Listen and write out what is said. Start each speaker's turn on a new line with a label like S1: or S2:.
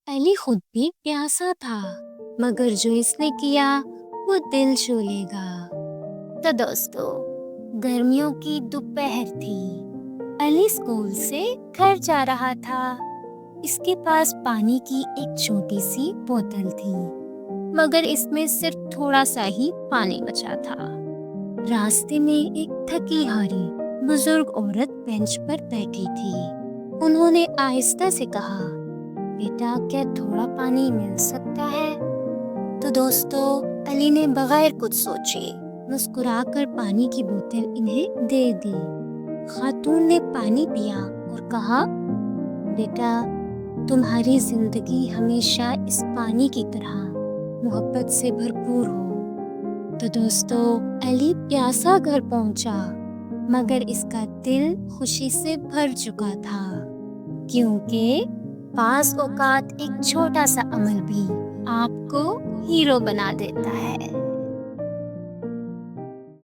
S1: अली खुद भी प्यासा था, मगर जो इसने किया वो दिल छू लेगा। तो दोस्तों, गर्मियों की दोपहर थी। अली स्कूल से घर जा रहा था। इसके पास पानी की एक छोटी सी बोतल थी, मगर इसमें सिर्फ थोड़ा सा ही पानी बचा था। रास्ते में एक थकी हारी बुजुर्ग औरत बेंच पर बैठी थी। उन्होंने आहिस्ता से कहा, बेटा, क्या थोड़ा पानी मिल सकता है? तो दोस्तों, अली ने बगैर कुछ सोचे मुस्कुराकर पानी की बोतल इन्हें दे दी। खातून ने पानी पिया और कहा, बेटा, तुम्हारी जिंदगी हमेशा इस पानी की तरह मोहब्बत से भरपूर हो। तो दोस्तों, अली प्यासा घर पहुंचा, मगर इसका दिल खुशी से भर चुका था, क्योंकि बाज़ औक़ात एक छोटा सा अमल भी आपको हीरो बना देता है।